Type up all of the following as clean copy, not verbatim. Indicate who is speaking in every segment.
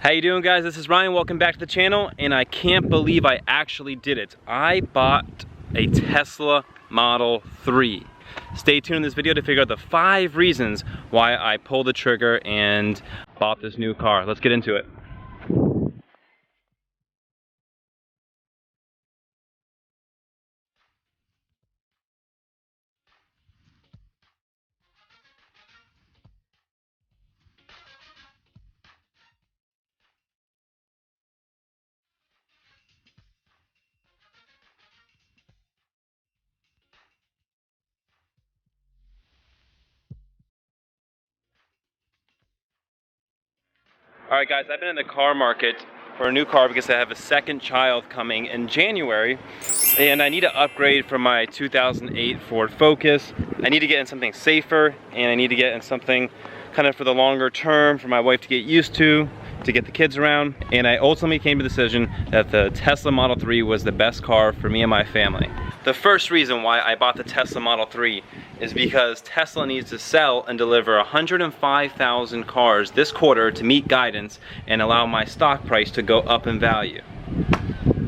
Speaker 1: How you doing, guys? This is Ryan. Welcome back to the channel, and I can't believe I actually did it. I bought a Tesla Model 3. Stay tuned in this video to figure out the 5 reasons why I pulled the trigger and bought this new car. Let's get into it. Alright guys, I've been in the car market for a new car because I have a second child coming in January, and I need to upgrade from my 2008 Ford Focus. I need to get in something safer, and I need to get in something kind of for the longer term for my wife to get used to get the kids around, and I ultimately came to the decision that the Tesla Model 3 was the best car for me and my family. The first reason why I bought the Tesla Model 3 is because Tesla needs to sell and deliver 105,000 cars this quarter to meet guidance and allow my stock price to go up in value.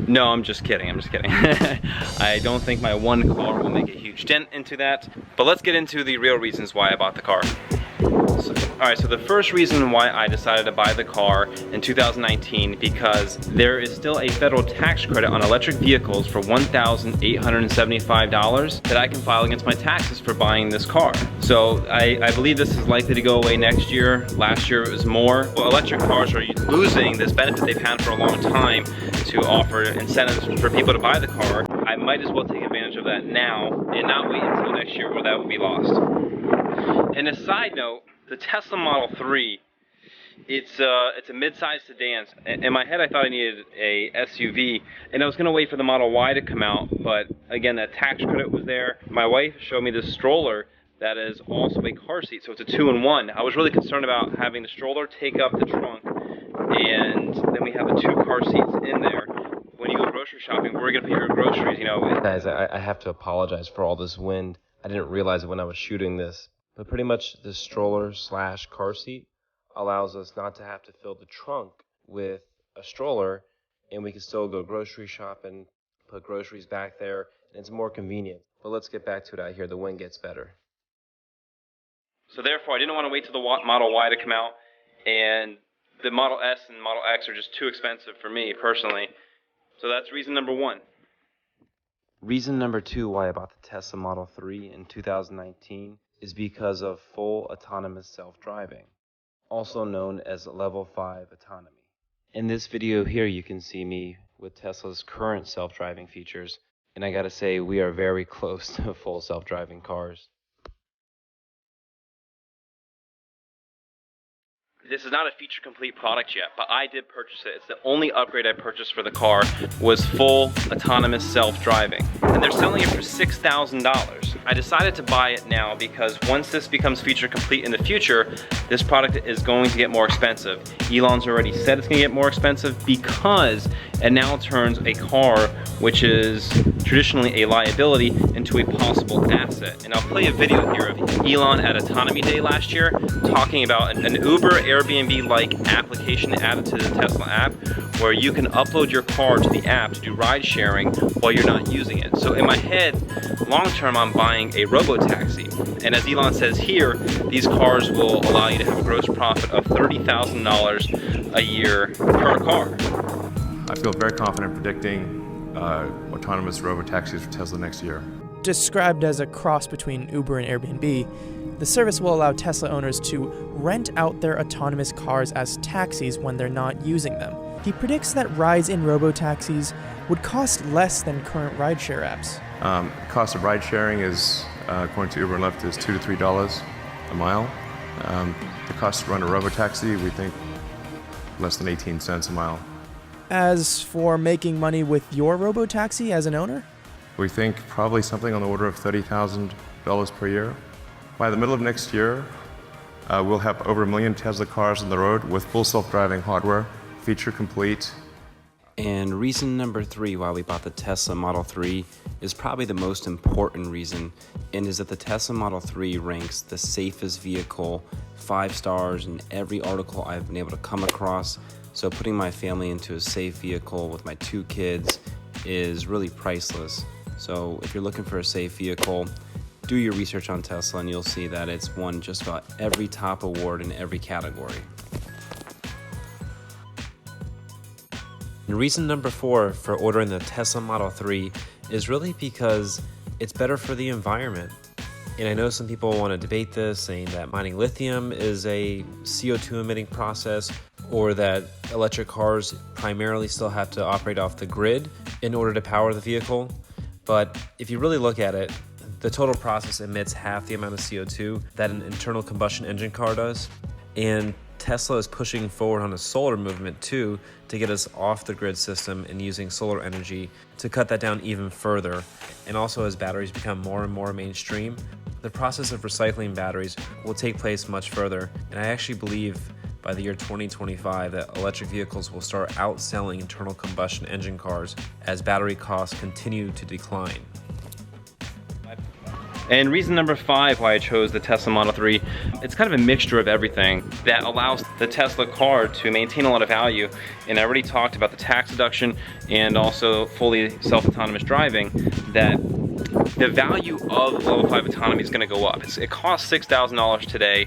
Speaker 1: No, I'm just kidding, I don't think my one car will make a huge dent into that, but let's get into the real reasons why I bought the car. Alright, so the first reason why I decided to buy the car in 2019, because there is still a federal tax credit on electric vehicles for $1,875 that I can file against my taxes for buying this car. So I believe this is likely to go away next year. Last year it was more. Well, electric cars are losing this benefit they've had for a long time to offer incentives for people to buy the car. I might as well take advantage of that now and not wait until next year where that will be lost. And a side note, the Tesla Model 3, it's a mid-sized sedan. In my head I thought I needed a SUV, and I was going to wait for the Model Y to come out, but again, that tax credit was there. My wife showed me this stroller that is also a car seat, so it's a 2-in-1. I was really concerned about having the stroller take up the trunk, and then we have the 2 car seats in there. When you go grocery shopping, we're going to put your groceries, you know.
Speaker 2: Guys, I have to apologize for all this wind. I didn't realize it when I was shooting this. But pretty much the stroller slash car seat allows us not to have to fill the trunk with a stroller, and we can still go grocery shopping, put groceries back there, and it's more convenient. But let's get back to it out here. The wind gets better.
Speaker 1: So therefore, I didn't want to wait till the Model Y to come out, and the Model S and Model X are just too expensive for me personally. So that's reason number 1.
Speaker 2: Reason number 2 why I bought the Tesla Model 3 in 2019 is because of full autonomous self-driving, also known as level 5 autonomy. In this video here you can see me with Tesla's current self-driving features, and I gotta say we are very close to full self-driving cars.
Speaker 1: This is not a feature complete product yet, but I did purchase it. It's the only upgrade I purchased for the car was full autonomous self-driving. And they're selling it for $6,000. I decided to buy it now because once this becomes feature complete in the future, this product is going to get more expensive. Elon's already said it's going to get more expensive because it now turns a car, which is traditionally a liability, into a possible asset. And I'll play a video here of Elon at Autonomy Day last year talking about an Uber Airbnb-like application added to the Tesla app where you can upload your car to the app to do ride sharing while you're not using it. So in my head, long term I'm buying a robo-taxi. And as Elon says here, these cars will allow you to have a gross profit of $30,000 a year per car.
Speaker 3: I feel very confident predicting autonomous robo-taxis for Tesla next year.
Speaker 4: Described as a cross between Uber and Airbnb, the service will allow Tesla owners to rent out their autonomous cars as taxis when they're not using them. He predicts that rides in robo-taxis would cost less than current rideshare apps.
Speaker 3: The cost of ride sharing is, according to Uber and Lyft, is $2 to $3 a mile. The cost to run a robo-taxi, we think less than 18 cents a mile.
Speaker 4: As for making money with your robo-taxi as an owner?
Speaker 3: We think probably something on the order of $30,000 per year. By the middle of next year, we'll have over 1 million Tesla cars on the road with full self-driving hardware, feature complete.
Speaker 2: And reason number 3 why we bought the Tesla Model 3 is probably the most important reason, and is that the Tesla Model 3 ranks the safest vehicle 5 stars in every article I've been able to come across. So putting my family into a safe vehicle with my 2 kids is really priceless. So if you're looking for a safe vehicle, do your research on Tesla and you'll see that it's won just about every top award in every category. And reason number 4 for ordering the Tesla Model 3 is really because it's better for the environment. And I know some people want to debate this, saying that mining lithium is a CO2 emitting process, or that electric cars primarily still have to operate off the grid in order to power the vehicle. But if you really look at it, the total process emits half the amount of CO2 that an internal combustion engine car does. And Tesla is pushing forward on a solar movement too, to get us off the grid system and using solar energy to cut that down even further. And also, as batteries become more and more mainstream, the process of recycling batteries will take place much further. And I actually believe by the year 2025 that electric vehicles will start outselling internal combustion engine cars as battery costs continue to decline.
Speaker 1: And reason number 5 why I chose the Tesla Model 3, it's kind of a mixture of everything that allows the Tesla car to maintain a lot of value. And I already talked about the tax deduction and also fully self-autonomous driving, that the value of level 5 autonomy is going to go up. It costs $6,000 today,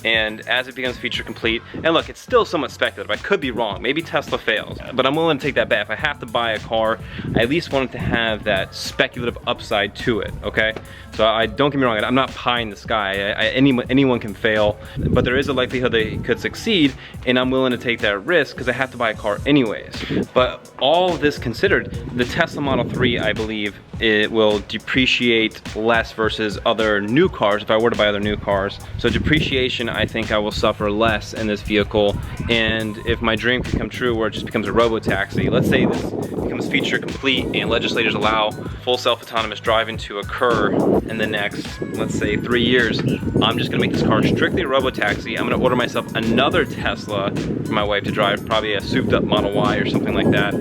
Speaker 1: and as it becomes feature complete, and look, it's still somewhat speculative. I could be wrong. Maybe Tesla fails, but I'm willing to take that bet. If I have to buy a car, I at least want it to have that speculative upside to it, okay? So don't get me wrong, I'm not pie in the sky. Anyone can fail, but there is a likelihood they could succeed, and I'm willing to take that risk because I have to buy a car anyways. But all of this considered, the Tesla Model 3, I believe, it will depreciate less versus other new cars if I were to buy other new cars. So depreciation, I think I will suffer less in this vehicle. And if my dream can come true where it just becomes a robo-taxi, let's say this becomes feature complete and legislators allow full self-autonomous driving to occur in the next, let's say, 3 years, I'm just gonna make this car strictly a robo-taxi. I'm gonna order myself another Tesla for my wife to drive, probably a souped up Model Y or something like that,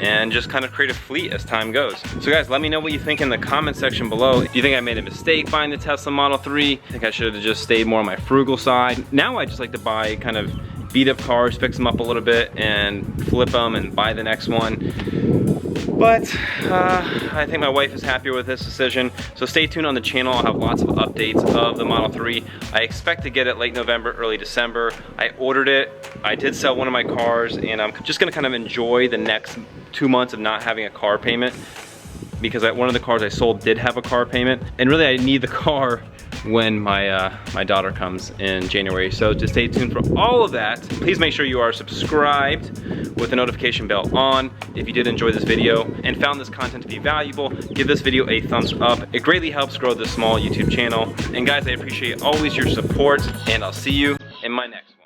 Speaker 1: and just kind of create a fleet as time goes. So guys, let me know what you think in the comment section below. Do you think I made a mistake buying the Tesla Model 3? I think I should have just stayed more on my frugal side. Now I just like to buy kind of beat up cars, fix them up a little bit and flip them and buy the next one. But I think my wife is happier with this decision. So stay tuned on the channel. I'll have lots of updates of the Model 3. I expect to get it late November, early December. I ordered it. I did sell one of my cars, and I'm just gonna kind of enjoy the next 2 months of not having a car payment, because one of the cars I sold did have a car payment. And really I need the car when my daughter comes in January. So just stay tuned for all of that. Please make sure you are subscribed with the notification bell on. If you did enjoy this video and found this content to be valuable, give this video a thumbs up. It greatly helps grow this small YouTube channel. And guys, I appreciate always your support, and I'll see you in my next one.